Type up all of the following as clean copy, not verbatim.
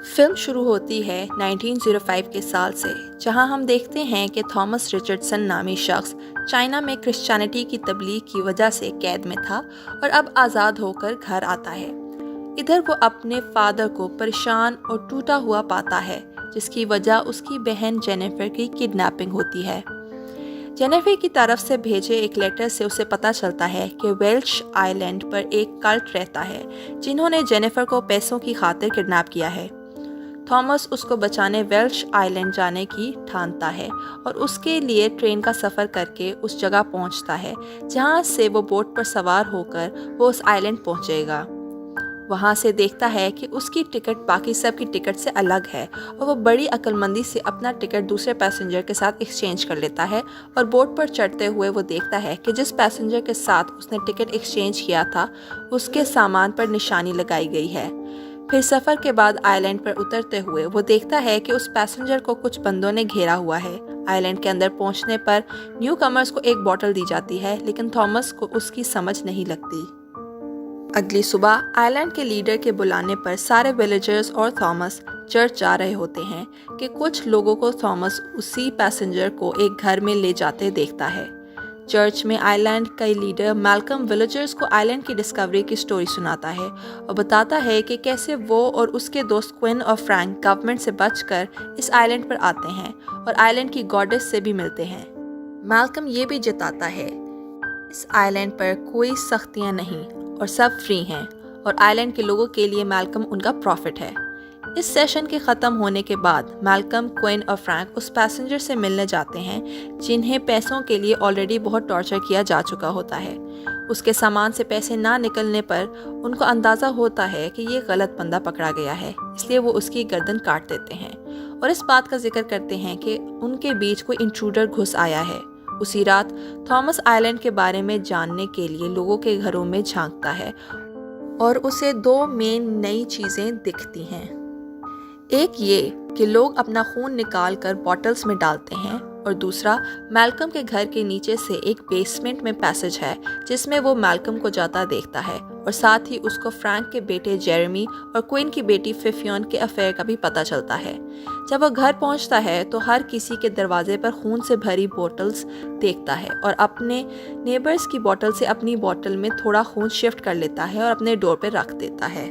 Film शुरू होती है 1905 के साल से, जहां हम देखते हैं कि थॉमस रिचर्डसन नामी शख्स चाइना में क्रिश्चियनिटी की तबलीग की वजह से कैद में था और अब आज़ाद होकर घर आता है। इधर वो अपने फादर को परेशान और टूटा हुआ पाता है, जिसकी वजह उसकी बहन जेनिफर की किडनैपिंग होती है। जेनिफर की तरफ से भेजे एक लेटर से उसे पता चलता है कि वेल्श आइलैंड पर एक कल्ट रहता है जिन्होंने जेनिफर को पैसों की खातिर किडनैप किया है। थॉमस उसको बचाने वेल्श आइलैंड जाने की ठानता है और उसके लिए ट्रेन का सफ़र करके उस जगह पहुंचता है जहां से वो बोट पर सवार होकर वो उस आइलैंड पहुंचेगा। वहां से देखता है कि उसकी टिकट बाकी सब की टिकट से अलग है और वो बड़ी अक्लमंदी से अपना टिकट दूसरे पैसेंजर के साथ एक्सचेंज कर लेता है और बोट पर चढ़ते हुए वो देखता है कि जिस पैसेंजर के साथ उसने टिकट एक्सचेंज किया था उसके सामान पर निशानी लगाई गई है। फिर सफ़र के बाद आइलैंड पर उतरते हुए वो देखता है कि उस पैसेंजर को कुछ बंदों ने घेरा हुआ है। आइलैंड के अंदर पहुंचने पर न्यू कमर्स को एक बॉटल दी जाती है, लेकिन थॉमस को उसकी समझ नहीं लगती। अगली सुबह आइलैंड के लीडर के बुलाने पर सारे विलेजर्स और थॉमस चर्च जा रहे होते हैं कि कुछ लोगों को थॉमस उसी पैसेंजर को एक घर में ले जाते देखता है। चर्च में आइलैंड का लीडर मैल्कम विलेजर्स को आइलैंड की डिस्कवरी की स्टोरी सुनाता है और बताता है कि कैसे वो और उसके दोस्त क्विन और फ्रैंक गवर्नमेंट से बचकर इस आइलैंड पर आते हैं और आइलैंड की गॉडेस से भी मिलते हैं। मैल्कम ये भी जताता है इस आइलैंड पर कोई सख्तियां नहीं और सब फ्री हैं और आइलैंड के लोगों के लिए मैल्कम उनका प्रॉफिट है। इस सेशन के ख़त्म होने के बाद मैल्कम, क्विन और फ्रैंक उस पैसेंजर से मिलने जाते हैं जिन्हें पैसों के लिए ऑलरेडी बहुत टॉर्चर किया जा चुका होता है। उसके सामान से पैसे ना निकलने पर उनको अंदाज़ा होता है कि ये गलत बंदा पकड़ा गया है, इसलिए वो उसकी गर्दन काट देते हैं और इस बात का जिक्र करते हैं कि उनके बीच कोई इंट्रूडर घुस आया है। उसी रात थॉमस आइलैंड के बारे में जानने के लिए लोगों के घरों में झांकता है और उसे दो मेन नई चीज़ें दिखती हैं। एक ये कि लोग अपना खून निकाल कर बॉटल्स में डालते हैं और दूसरा मैल्कम के घर के नीचे से एक बेसमेंट में पैसेज है जिसमें वो मैल्कम को जाता देखता है और साथ ही उसको फ्रैंक के बेटे जेरेमी और क्वीन की बेटी फिफियन के अफेयर का भी पता चलता है। जब वो घर पहुंचता है तो हर किसी के दरवाजे पर खून से भरी बोतल्स देखता है और अपने नेबर्स की बोतल से अपनी बोतल में थोड़ा खून शिफ्ट कर लेता है और अपने डोर पर रख देता है।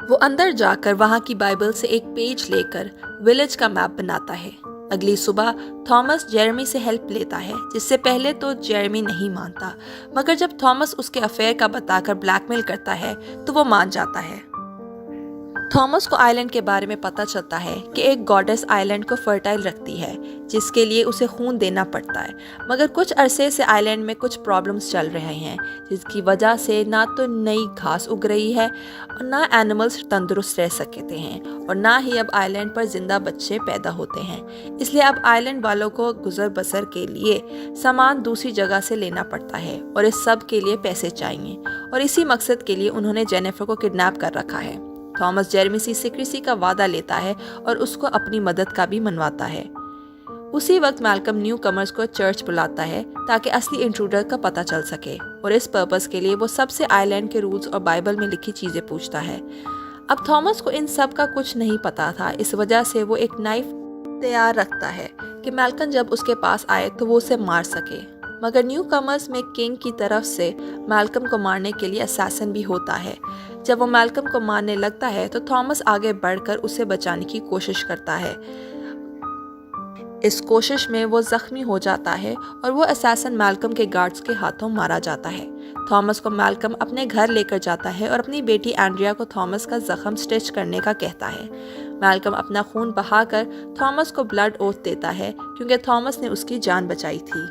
वो अंदर जाकर वहाँ की बाइबल से एक पेज लेकर विलेज का मैप बनाता है। अगली सुबह थॉमस जेरेमी से हेल्प लेता है, जिससे पहले तो जेरेमी नहीं मानता, मगर जब थॉमस उसके अफेयर का बताकर ब्लैकमेल करता है तो वो मान जाता है। थॉमस को आइलैंड के बारे में पता चलता है कि एक गॉडेस आइलैंड को फर्टाइल रखती है जिसके लिए उसे खून देना पड़ता है, मगर कुछ अरसे से आइलैंड में कुछ प्रॉब्लम्स चल रहे हैं जिसकी वजह से ना तो नई घास उग रही है और ना एनिमल्स तंदुरुस्त रह सकते हैं और ना ही अब आइलैंड पर जिंदा बच्चे पैदा होते हैं। इसलिए अब आइलैंड वालों को गुजर बसर के लिए सामान दूसरी जगह से लेना पड़ता है और इस सब के लिए पैसे चाहिए और इसी मकसद के लिए उन्होंने जेनिफर को किडनैप कर रखा है। थॉमस जेरेमी से सिक्रेसी का वादा लेता है और उसको अपनी मदद का भी मनवाता है। उसी वक्त मैल्कम न्यू कमर्स को चर्च बुलाता है ताकि असली इंट्रूडर का पता चल सके और इस पर्पस के लिए वो सबसे आइलैंड के रूल्स और बाइबल में लिखी चीज़ें पूछता है। अब थॉमस को इन सब का कुछ नहीं पता था, इस वजह से वो एक नाइफ तैयार रखता है कि मैल्कम जब उसके पास आए तो वो उसे मार सके। मगर न्यू कमर्स में किंग की तरफ से मैल्कम को मारने के लिए असैसिन भी होता है। जब वो मैल्कम को मारने लगता है तो थॉमस आगे बढ़कर उसे बचाने की कोशिश करता है। इस कोशिश में वो जख्मी हो जाता है और वो असैसिन मैल्कम के गार्ड्स के हाथों मारा जाता है। थॉमस को मैल्कम अपने घर लेकर जाता है और अपनी बेटी एंड्रिया को थॉमस का जख्म स्टिच करने का कहता है। मैल्कम अपना खून बहाकर थॉमस को ब्लड ओथ देता है क्योंकि थॉमस ने उसकी जान बचाई थी।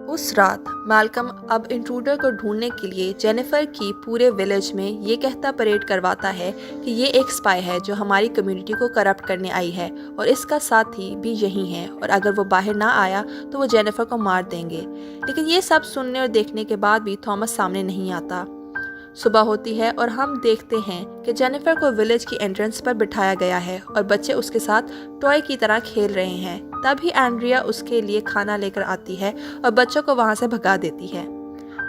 उस रात मैल्कम अब इंट्रूडर को ढूंढने के लिए जेनिफर की पूरे विलेज में ये कहता परेड करवाता है कि ये एक स्पाई है जो हमारी कम्युनिटी को करप्ट करने आई है और इसका साथी भी यही है और अगर वो बाहर ना आया तो वो जेनिफर को मार देंगे। लेकिन ये सब सुनने और देखने के बाद भी थॉमस सामने नहीं आता। सुबह होती है और हम देखते हैं कि जेनिफर को विलेज की एंट्रेंस पर बिठाया गया है और बच्चे उसके साथ टॉय की तरह खेल रहे हैं। तभी एंड्रिया उसके लिए खाना लेकर आती है और बच्चों को वहां से भगा देती है।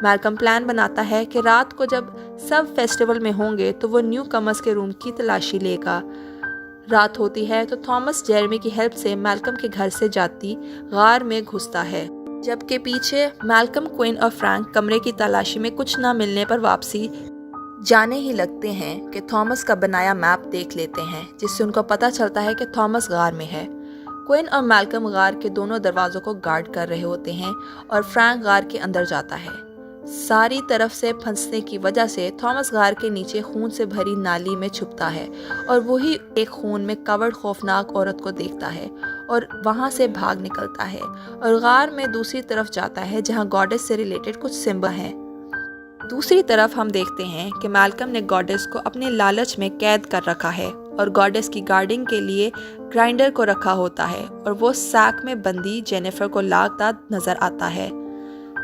मैल्कम प्लान बनाता है कि रात को जब सब फेस्टिवल में होंगे तो वो न्यू कमर्स के रूम की तलाशी लेगा। رات ہوتی ہے تو تھامس جیرمی کی ہیلپ سے میلکم کے گھر سے جاتی غار میں گھستا ہے، جبکہ پیچھے میلکم، کوئن اور فرینک کمرے کی تلاشی میں کچھ نہ ملنے پر واپسی جانے ہی لگتے ہیں کہ تھامس کا بنایا میپ دیکھ لیتے ہیں، جس سے ان کو پتہ چلتا ہے کہ تھامس غار میں ہے۔ کوئن اور میلکم غار کے دونوں دروازوں کو گارڈ کر رہے ہوتے ہیں اور فرینک غار کے اندر جاتا ہے۔ ساری طرف سے پھنسنے کی وجہ سے تھامس غار کے نیچے خون سے بھری نالی میں چھپتا ہے اور وہی ایک خون میں کورڈ خوفناک عورت کو دیکھتا ہے اور وہاں سے بھاگ نکلتا ہے اور غار میں دوسری طرف جاتا ہے جہاں گاڈس سے ریلیٹڈ کچھ سمبل ہیں۔ دوسری طرف ہم دیکھتے ہیں کہ میلکم نے گاڈس کو اپنے لالچ میں قید کر رکھا ہے اور گاڈس کی گارڈنگ کے لیے گرائنڈر کو رکھا ہوتا ہے اور وہ سیک میں بندی جینیفر کو لاگتا نظر آتا ہے۔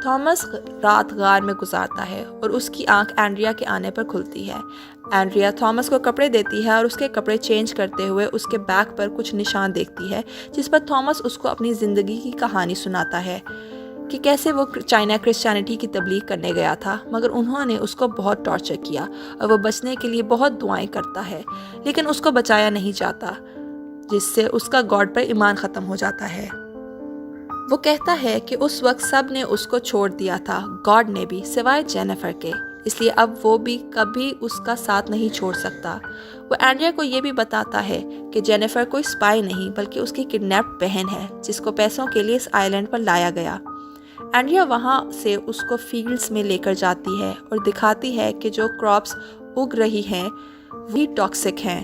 تھامس رات غار میں گزارتا ہے اور اس کی آنکھ اینڈریا کے آنے پر کھلتی ہے۔ اینڈریا تھامس کو کپڑے دیتی ہے اور اس کے کپڑے چینج کرتے ہوئے اس کے بیک پر کچھ نشان دیکھتی ہے، جس پر تھامس اس کو اپنی زندگی کی کہانی سناتا ہے کہ کیسے وہ چائنا کرسچینٹی کی تبلیغ کرنے گیا تھا، مگر انہوں نے اس کو بہت ٹارچر کیا اور وہ بچنے کے لیے بہت دعائیں کرتا ہے، لیکن اس کو بچایا نہیں جاتا، جس سے اس کا گاڈ پر ایمان ختم ہو جاتا ہے۔ وہ کہتا ہے کہ اس وقت سب نے اس کو چھوڑ دیا تھا، گاڈ نے بھی، سوائے جینیفر کے، اس لیے اب وہ بھی کبھی اس کا ساتھ نہیں چھوڑ سکتا۔ وہ اینڈریا کو یہ بھی بتاتا ہے کہ جینیفر کوئی اسپائی نہیں بلکہ اس کی کڈنیپڈ بہن ہے جس کو پیسوں کے لیے اس آئی لینڈ پر لایا گیا۔ اینڈریا وہاں سے اس کو فیلڈز میں لے کر جاتی ہے اور دکھاتی ہے کہ جو کراپس اگ رہی ہیں وہی ٹاکسک ہیں۔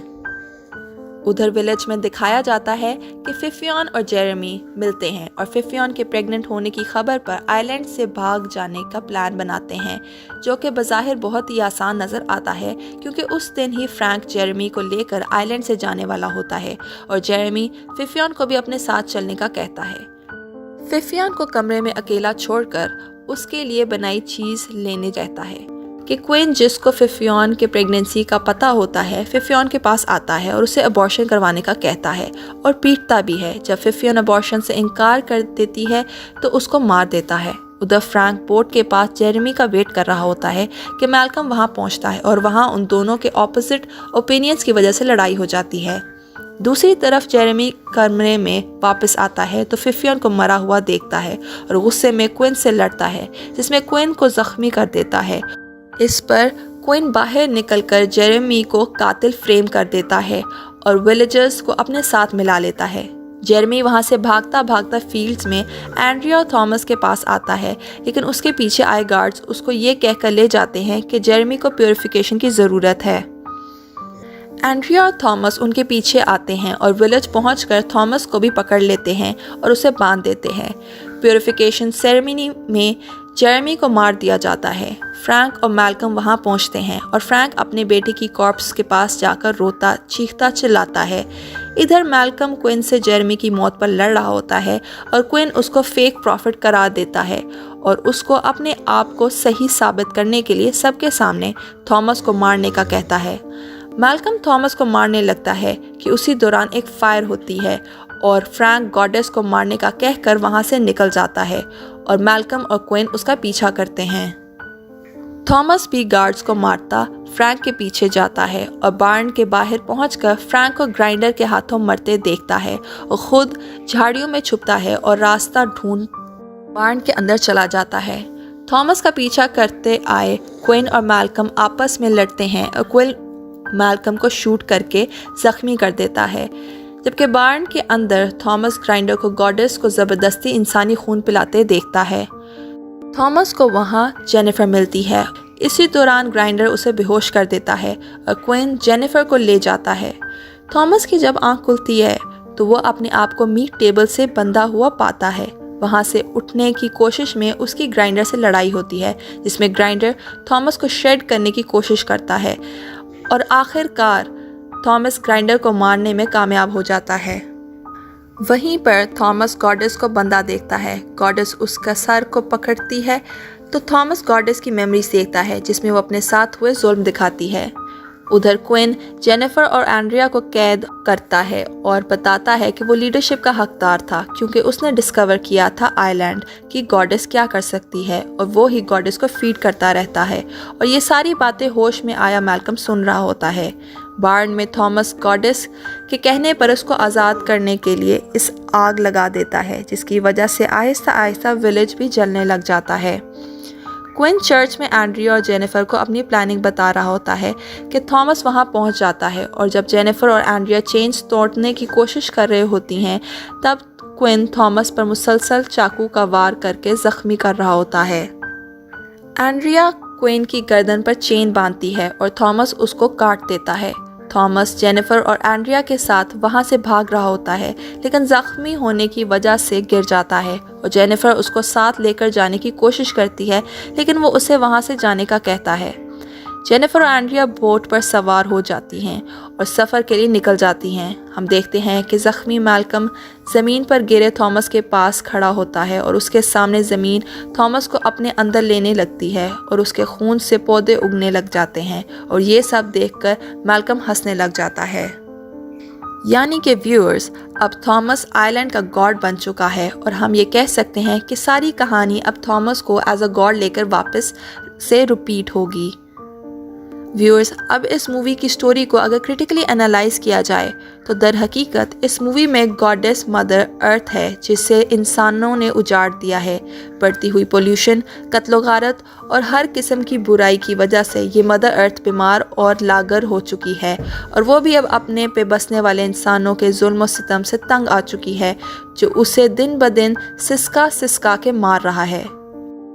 ادھر ویلیج میں دکھایا جاتا ہے کہ ففیون اور جیرمی ملتے ہیں اور ففیون کے پریگننٹ ہونے کی خبر پر آئی لینڈ سے بھاگ جانے کا پلان بناتے ہیں، جو کہ بظاہر بہت ہی آسان نظر آتا ہے کیونکہ اس دن ہی فرینک جیرمی کو لے کر آئی لینڈ سے جانے والا ہوتا ہے اور جیرمی ففیون کو بھی اپنے ساتھ چلنے کا کہتا ہے۔ ففیون کو کمرے میں اکیلا چھوڑ کر اس کے لیے بنائی چیز لینے جاتا ہے کہ کوئن، جس کو ففیون کے پریگننسی کا پتہ ہوتا ہے، ففیون کے پاس آتا ہے اور اسے ابارشن کروانے کا کہتا ہے اور پیٹتا بھی ہے۔ جب ففیون ابارشن سے انکار کر دیتی ہے تو اس کو مار دیتا ہے۔ ادھر فرینک بوٹ کے پاس جیرمی کا ویٹ کر رہا ہوتا ہے کہ میلکم وہاں پہنچتا ہے اور وہاں ان دونوں کے اپوزٹ اوپینینز کی وجہ سے لڑائی ہو جاتی ہے۔ دوسری طرف جیرمی کمرے میں واپس آتا ہے تو ففیون کو مرا ہوا دیکھتا ہے اور غصے میں کوئن سے لڑتا ہے، جس میں کوئن کو زخمی کر دیتا ہے۔ اس پر کوئن باہر نکل کر جیرمی کو قاتل فریم کر دیتا ہے اور ویلیجرز کو اپنے ساتھ ملا لیتا ہے۔ جیرمی وہاں سے بھاگتا بھاگتا فیلڈز میں اینڈریا اور تھامس کے پاس آتا ہے، لیکن اس کے پیچھے آئے گارڈز اس کو یہ کہہ کر لے جاتے ہیں کہ جیرمی کو پیوریفیکیشن کی ضرورت ہے۔ اینڈریا اور تھامس ان کے پیچھے آتے ہیں اور ویلیج پہنچ کر تھامس کو بھی پکڑ لیتے ہیں اور اسے باندھ دیتے ہیں۔ پیوریفیکیشن سیریمنی میں جیرمی کو مار دیا جاتا ہے۔ فرینک اور میلکم وہاں پہنچتے ہیں اور فرینک اپنے بیٹے کی کارپس کے پاس جا کر روتا چیختا چلاتا ہے۔ ادھر میلکم کوئن سے جیرمی کی موت پر لڑ رہا ہوتا ہے اور کوئن اس کو فیک پروفٹ قرار دیتا ہے اور اس کو اپنے آپ کو صحیح ثابت کرنے کے لیے سب کے سامنے تھامس کو مارنے کا کہتا ہے۔ میلکم تھامس کو مارنے لگتا ہے کہ اسی دوران ایک فائر ہوتی ہے اور فرینک گاڈس کو مارنے کا کہہ کر وہاں سے نکل جاتا ہے اور میلکم اور کوئن اس کا پیچھا کرتے ہیں۔ تھامس بھی گارڈز کو مارتا فرینک کے پیچھے جاتا ہے اور بارن کے باہر پہنچ کر فرینک کو گرائنڈر کے ہاتھوں مرتے دیکھتا ہے اور خود جھاڑیوں میں چھپتا ہے اور راستہ ڈھونڈ بارن کے اندر چلا جاتا ہے۔ تھامس کا پیچھا کرتے آئے کوئن اور میلکم آپس میں لڑتے ہیں اور کوئن میلکم کو شوٹ کر کے زخمی کر دیتا ہے، جبکہ بارن کے اندر تھامس گرائنڈر کو گاڈس کو زبردستی انسانی خون پلاتے دیکھتا ہے۔ تھامس کو وہاں جینیفر ملتی ہے، اسی دوران گرائنڈر اسے بے ہوش کر دیتا ہے اور کوئن جینیفر کو لے جاتا ہے۔ تھامس کی جب آنکھ کھلتی ہے تو وہ اپنے آپ کو میٹ ٹیبل سے بندھا ہوا پاتا ہے۔ وہاں سے اٹھنے کی کوشش میں اس کی گرائنڈر سے لڑائی ہوتی ہے، جس میں گرائنڈر تھامس کو شریڈ کرنے کی کوشش کرتا ہے اور آخر کار تھامس گرائنڈر کو مارنے میں کامیاب ہو جاتا ہے۔ وہیں پر تھامس گاڈس کو بندہ دیکھتا ہے۔ گاڈس اس کا سر کو پکڑتی ہے تو تھامس گاڈس کی میموریز دیکھتا ہے جس میں وہ اپنے ساتھ ہوئے ظلم دکھاتی ہے۔ ادھر کوئن جینیفر اور اینڈریا کو قید کرتا ہے اور بتاتا ہے کہ وہ لیڈرشپ کا حقدار تھا کیونکہ اس نے ڈسکور کیا تھا آئی لینڈ کی گاڈس کیا کر سکتی ہے اور وہ ہی گاڈس کو فیڈ کرتا رہتا ہے، اور یہ ساری باتیں ہوش میں آیا میلکم سن رہا ہوتا ہے۔ बार्न में थॉमस गॉडेस के कहने पर उसको आज़ाद करने के लिए इस आग लगा देता है, जिसकी वजह से आहिस्ता आहिस्ता विलेज भी जलने लग जाता है। क्विन चर्च में एंड्रिया और जेनिफर को अपनी प्लानिंग बता रहा होता है कि थॉमस वहां पहुंच जाता है, और जब जेनिफर और एंड्रिया चेन्स तोड़ने की कोशिश कर रहे होती हैं तब क्विन थॉमस पर मुसलसल चाकू का वार करके ज़ख्मी कर रहा होता है। एंड्रिया क्विन की गर्दन पर चेन बांधती है और थॉमस उसको काट देता है। थॉमस जेनिफर और एंड्रिया के साथ वहां से भाग रहा होता है, लेकिन जख्मी होने की वजह से गिर जाता है और जेनिफर उसको साथ लेकर जाने की कोशिश करती है, लेकिन वो उसे वहां से जाने का कहता है। जेनिफर और एंड्रिया बोट पर सवार हो जाती हैं और सफ़र के लिए निकल जाती हैं। हम देखते हैं कि ज़ख्मी मैल्कम ज़मीन पर गिरे थॉमस के पास खड़ा होता है और उसके सामने ज़मीन थॉमस को अपने अंदर लेने लगती है और उसके खून से पौधे उगने लग जाते हैं, और ये सब देखकर मैल्कम हंसने लग जाता है। यानी कि व्यूअर्स, अब थॉमस आइलैंड का गॉड बन चुका है और हम ये कह सकते हैं कि सारी कहानी अब थॉमस को एज अ गॉड लेकर वापस से रिपीट होगी। व्यूअर्स, अब इस मूवी की स्टोरी को अगर क्रिटिकली एनालाइज किया जाए तो दर हकीकत इस मूवी में गॉडेस मदर अर्थ है जिसे इंसानों ने उजाड़ दिया है। बढ़ती हुई पोल्यूशन, कत्लो-गारत और हर किस्म की बुराई की वजह से ये मदर अर्थ बीमार और लागर हो चुकी है, और वो भी अब अपने पे बसने वाले इंसानों के जुल्म और सितम से तंग आ चुकी है, जो उसे दिन ब दिन सिसका सिसका के मार रहा है।